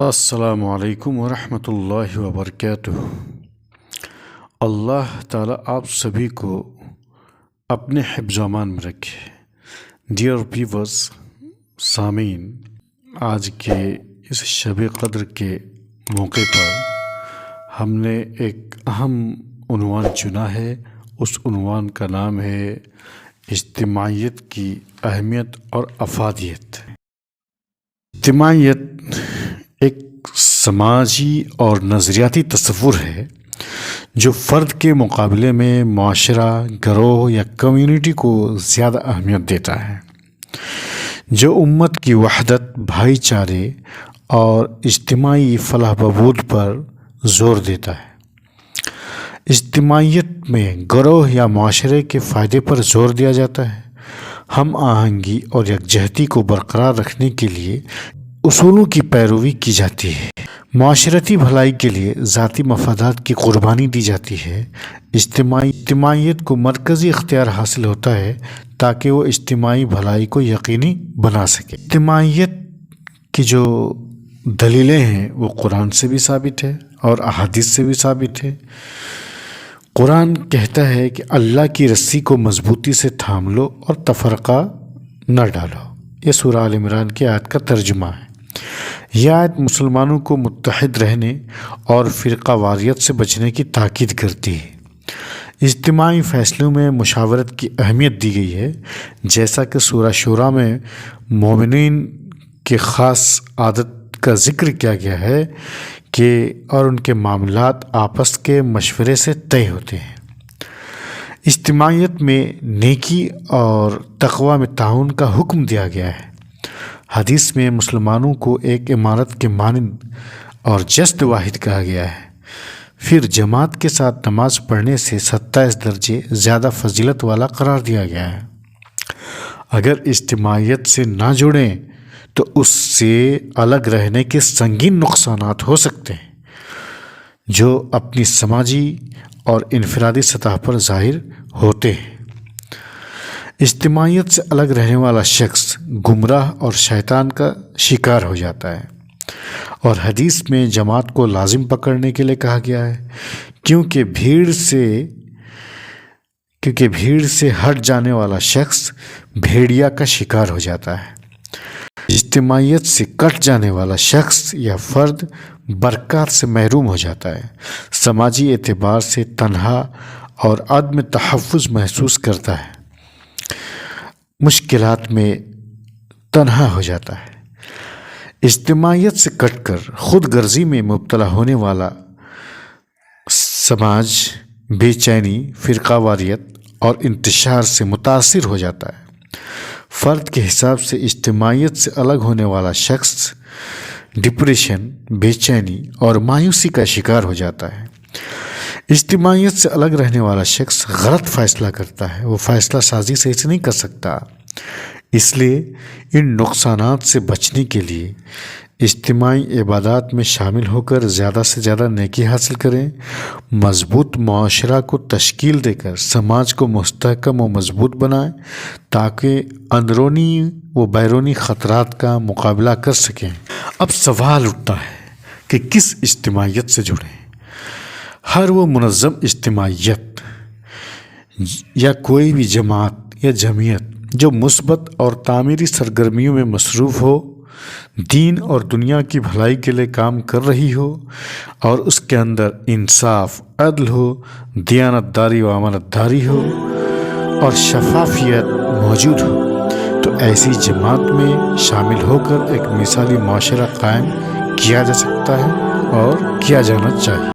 السلام علیکم ورحمۃ اللہ وبرکاتہ۔ اللہ تعالیٰ آپ سبھی کو اپنے حفظ و امان میں رکھے۔ ڈیئر ویورز، سامعین، آج کے اس شب قدر کے موقع پر ہم نے ایک اہم عنوان چنا ہے۔ اس عنوان کا نام ہے اجتماعیت کی اہمیت اور افادیت۔ اجتماعیت ایک سماجی اور نظریاتی تصور ہے جو فرد کے مقابلے میں معاشرہ، گروہ یا کمیونٹی کو زیادہ اہمیت دیتا ہے، جو امت کی وحدت، بھائی چارے اور اجتماعی فلاح بہبود پر زور دیتا ہے۔ اجتماعیت میں گروہ یا معاشرے کے فائدے پر زور دیا جاتا ہے۔ ہم آہنگی اور یکجہتی کو برقرار رکھنے کے لیے اصولوں کی پیروی کی جاتی ہے۔ معاشرتی بھلائی کے لیے ذاتی مفادات کی قربانی دی جاتی ہے۔ اجتماعیت کو مرکزی اختیار حاصل ہوتا ہے تاکہ وہ اجتماعی بھلائی کو یقینی بنا سکے۔ اجتماعیت کی جو دلیلیں ہیں وہ قرآن سے بھی ثابت ہے اور احادیث سے بھی ثابت ہے۔ قرآن کہتا ہے کہ اللہ کی رسی کو مضبوطی سے تھام لو اور تفرقہ نہ ڈالو۔ یہ سورہ آل عمران کی آیت کا ترجمہ ہے۔ یہ آیت مسلمانوں کو متحد رہنے اور فرقہ واریت سے بچنے کی تاکید کرتی ہے۔ اجتماعی فیصلوں میں مشاورت کی اہمیت دی گئی ہے، جیسا کہ سورہ شورى میں مومنین کی خاص عادت کا ذکر کیا گیا ہے کہ اور ان کے معاملات آپس کے مشورے سے طے ہوتے ہیں۔ اجتماعیت میں نیکی اور تقوی میں تعاون کا حکم دیا گیا ہے۔ حدیث میں مسلمانوں کو ایک عمارت کے مانند اور جسد واحد کہا گیا ہے۔ پھر جماعت کے ساتھ نماز پڑھنے سے 27 درجے زیادہ فضیلت والا قرار دیا گیا ہے۔ اگر اجتماعیت سے نہ جڑیں تو اس سے الگ رہنے کے سنگین نقصانات ہو سکتے ہیں، جو اپنی سماجی اور انفرادی سطح پر ظاہر ہوتے ہیں۔ اجتماعیت سے الگ رہنے والا شخص گمراہ اور شیطان کا شکار ہو جاتا ہے، اور حدیث میں جماعت کو لازم پکڑنے کے لیے کہا گیا ہے، کیونکہ بھیڑ سے ہٹ جانے والا شخص بھیڑیا کا شکار ہو جاتا ہے۔ اجتماعیت سے کٹ جانے والا شخص یا فرد برکات سے محروم ہو جاتا ہے، سماجی اعتبار سے تنہا اور عدم تحفظ محسوس کرتا ہے، مشکلات میں تنہا ہو جاتا ہے۔ اجتماعیت سے کٹ کر خود غرضی میں مبتلا ہونے والا سماج بے چینی، فرقہ واریت اور انتشار سے متاثر ہو جاتا ہے۔ فرد کے حساب سے اجتماعیت سے الگ ہونے والا شخص ڈپریشن، بے چینی اور مایوسی کا شکار ہو جاتا ہے۔ اجتماعیت سے الگ رہنے والا شخص غلط فیصلہ کرتا ہے، وہ فیصلہ سازی صحیح سے نہیں کر سکتا۔ اس لیے ان نقصانات سے بچنے کے لیے اجتماعی عبادات میں شامل ہو کر زیادہ سے زیادہ نیکی حاصل کریں۔ مضبوط معاشرہ کو تشکیل دے کر سماج کو مستحکم و مضبوط بنائیں تاکہ اندرونی و بیرونی خطرات کا مقابلہ کر سکیں۔ اب سوال اٹھتا ہے کہ کس اجتماعیت سے جڑیں؟ ہر وہ منظم اجتماعیت یا کوئی بھی جماعت یا جمعیت جو مثبت اور تعمیری سرگرمیوں میں مصروف ہو، دین اور دنیا کی بھلائی کے لیے کام کر رہی ہو، اور اس کے اندر انصاف، عدل ہو، دیانت داری و امانت داری ہو اور شفافیت موجود ہو، تو ایسی جماعت میں شامل ہو کر ایک مثالی معاشرہ قائم کیا جا سکتا ہے اور کیا جانا چاہیے۔